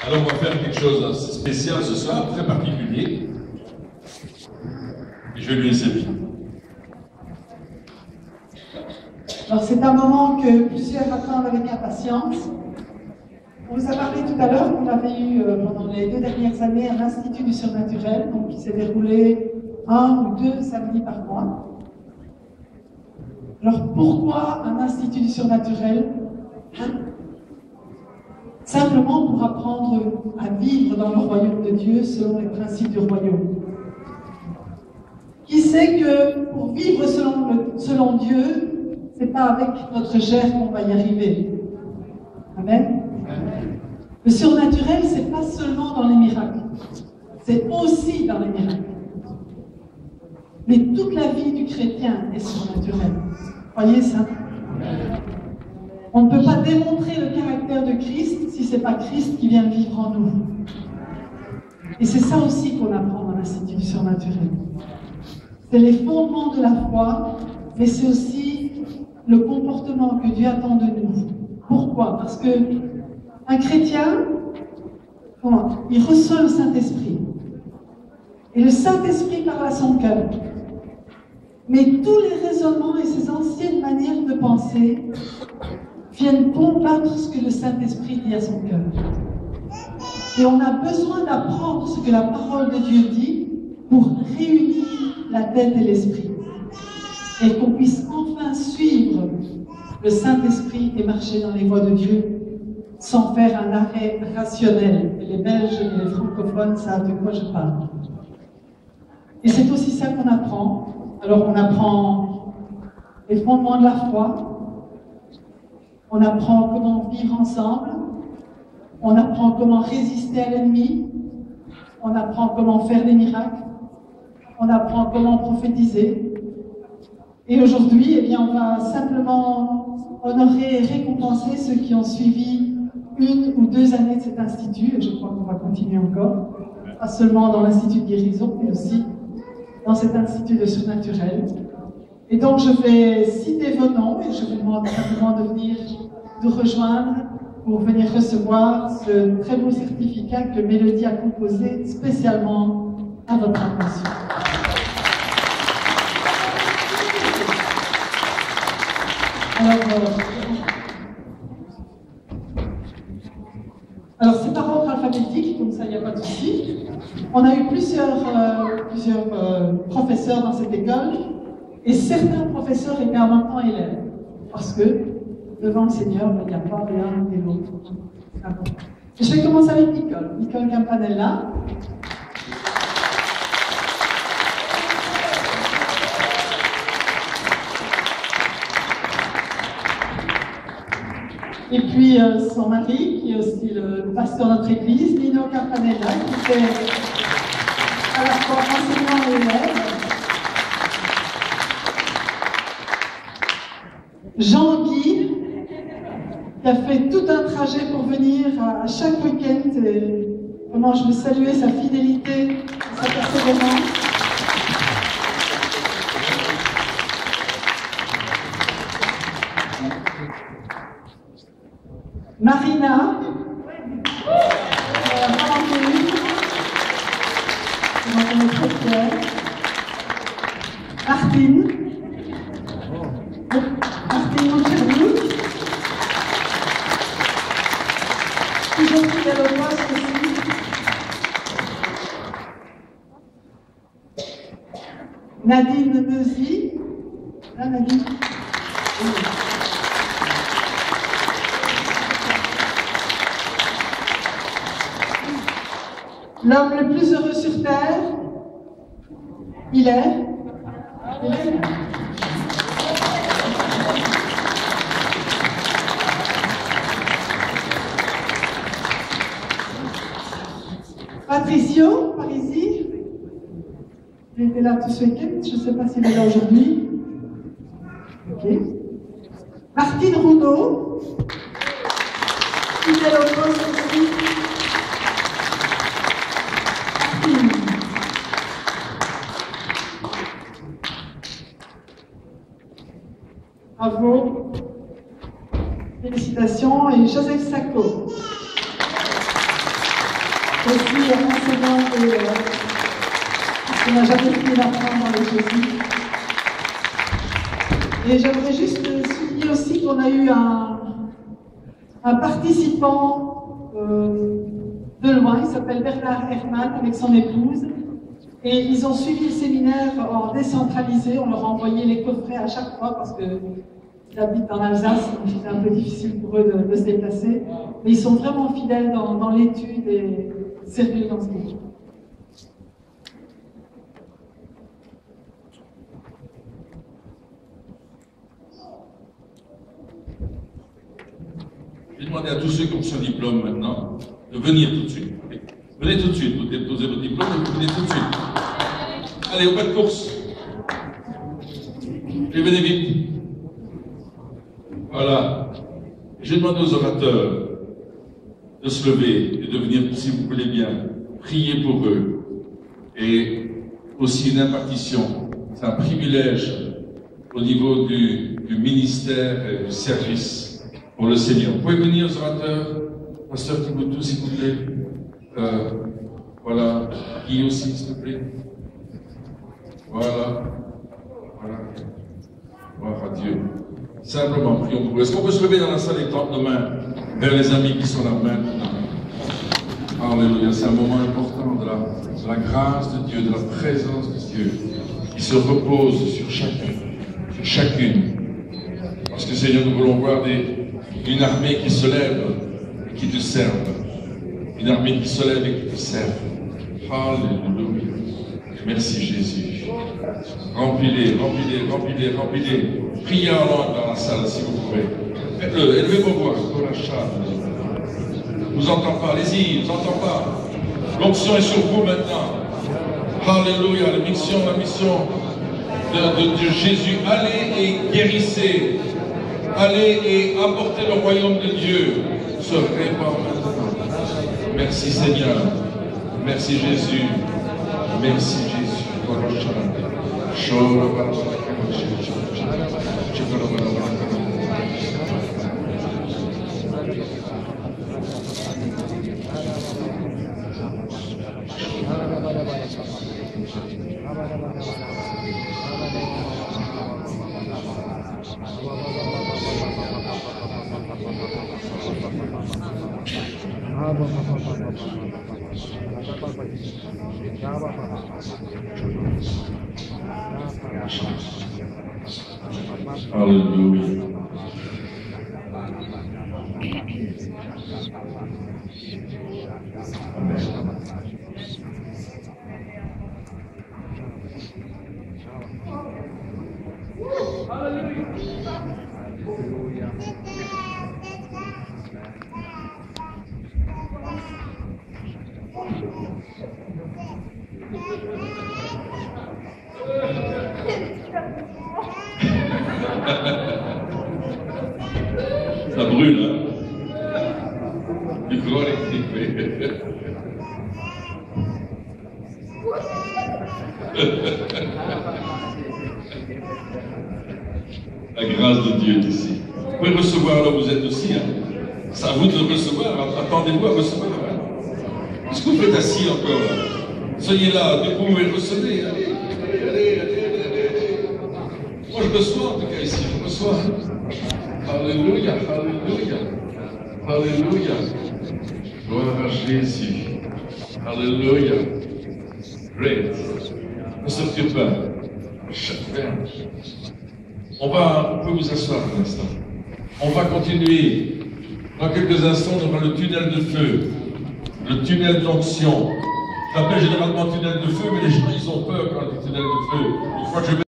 Alors on va faire quelque chose de spécial ce soir, très particulier. Et je vais lui laisser vivre. Alors c'est un moment que plusieurs attendent avec impatience. On vous a parlé tout à l'heure qu'on avait eu pendant les 2 dernières années un institut du surnaturel, donc qui s'est déroulé 1 ou 2 samedis par mois. Alors pourquoi un institut du surnaturel? Simplement pour apprendre à vivre dans le royaume de Dieu selon les principes du royaume. Qui sait que pour vivre selon Dieu, c'est pas avec notre chair qu'on va y arriver. Amen. Le surnaturel, c'est pas seulement dans les miracles, c'est aussi dans les miracles. Mais toute la vie du chrétien est surnaturelle. Voyez ça? On ne peut pas démontrer le caractère de Christ si ce n'est pas Christ qui vient vivre en nous. Et c'est ça aussi qu'on apprend dans l'Institut du surnaturel. C'est les fondements de la foi, mais c'est aussi le comportement que Dieu attend de nous. Pourquoi? Parce que un chrétien, il reçoit le Saint-Esprit. Et le Saint-Esprit parle à son cœur. Mais tous les raisonnements et ces anciennes manières de penser viennent combattre ce que le Saint-Esprit dit à son cœur. Et on a besoin d'apprendre ce que la parole de Dieu dit pour réunir la tête et l'esprit. Et qu'on puisse enfin suivre le Saint-Esprit et marcher dans les voies de Dieu sans faire un arrêt rationnel. Et les Belges et les francophones savent de quoi je parle. Et c'est aussi ça qu'on apprend. Alors on apprend les fondements de la foi, on apprend comment vivre ensemble, on apprend comment résister à l'ennemi, on apprend comment faire des miracles, on apprend comment prophétiser. Et aujourd'hui, eh bien, on va simplement honorer et récompenser ceux qui ont suivi 1 ou 2 années de cet institut, et je crois qu'on va continuer encore, pas seulement dans l'Institut de guérison, mais aussi dans cet institut de surnaturel. Et donc je vais citer vos noms et je vous demande simplement de venir nous rejoindre pour venir recevoir ce très beau certificat que Mélodie a composé spécialement à votre attention. Alors c'est par ordre alphabétique, donc ça, il n'y a pas de souci. On a eu plusieurs professeurs dans cette école, et certains professeurs étaient en même temps élèves, parce que devant le Seigneur, il n'y a pas l'un et l'autre. Je vais commencer avec Nicole Campanella. Et puis son mari, qui est aussi le pasteur de notre église, Nino Campanella, qui fait à la fois enseignant et élève. Jean-Guy, qui a fait tout un trajet pour venir à chaque week-end. Et comment je veux saluer sa fidélité, sa persévérance. Marina, Martine, Monchernouk, toujours fidèle au poste aussi. Nadine Neuzy, là Nadine. L'homme le plus heureux sur terre, il est. Patricio, par ici. Il était là tout ce week-end, je ne sais pas s'il est là aujourd'hui. Ok. Martine Roudot, fidèle au poste aussi. Bravo. Félicitations. Et Joseph Sacco. Je suis enseignante et on n'a jamais fini d'apprendre dans les Jésus. Et j'aimerais juste souligner aussi qu'on a eu un participant de loin, il s'appelle Bernard Herrmann avec son épouse. Et ils ont suivi le séminaire en décentralisé, on leur a envoyé les coffrets à chaque fois parce qu'ils habitent en Alsace, donc c'était un peu difficile pour eux de se déplacer. Mais ils sont vraiment fidèles dans l'étude et sérieux dans ce livre. Je vais demander à tous ceux qui ont ce diplôme maintenant de venir tout de suite. Venez tout de suite, vous déposez votre diplôme et vous venez tout de suite. Allez, au pas de course. Et venez vite. Voilà. Je demande aux orateurs de se lever et de venir, si vous voulez bien, prier pour eux. Et aussi une impartition. C'est un privilège au niveau du ministère et du service pour le Seigneur. Vous pouvez venir aux orateurs, pasteur Thibautou, s'il vous plaît. Voilà, Guy aussi, s'il te plaît. Voilà. Voilà. Gloire à Dieu. Simplement, prions pour vous. Est-ce qu'on peut se lever dans la salle et tendre nos mains vers les amis qui sont là maintenant? Alléluia. C'est un moment important de la grâce de Dieu, de la présence de Dieu qui se repose sur chacun, sur chacune. Parce que Seigneur, nous voulons voir une armée qui se lève et qui te serve. Une armée qui se lève et qui te serve. Alléluia. Merci Jésus. Remplis-les, remplis-les, remplis-les, remplis-les. Priez en langue dans la salle si vous pouvez. Faites-le, élevez vos voix. Je vous entends pas, allez-y, je vous entends pas. L'onction est sur vous maintenant. Alléluia, la mission de Jésus. Allez et guérissez. Allez et apportez le royaume de Dieu. Se répand maintenant. Merci Seigneur. Merci Jésus. Merci Jésus. Alléluia. Ça brûle, hein? Du courant électrique, oui. La grâce de Dieu est ici. Vous pouvez recevoir là où vous êtes aussi. Hein? C'est à vous de recevoir. Attendez-vous à recevoir. Hein? Est-ce que vous faites assis encore là? Soyez là, debout et recevez. Allez. Moi je reçois en tout cas ici. Je reçois. Alléluia, alléluia. Alléluia. Gloire à Jésus. Alléluia. Great. Ne sortez pas. On peut vous asseoir un instant. On va continuer. Dans quelques instants, on aura le tunnel de feu. Le tunnel d'onction. Je l'appelle généralement tunnel de feu, mais les gens, ils ont peur quand on dit tunnel de feu. Une fois que je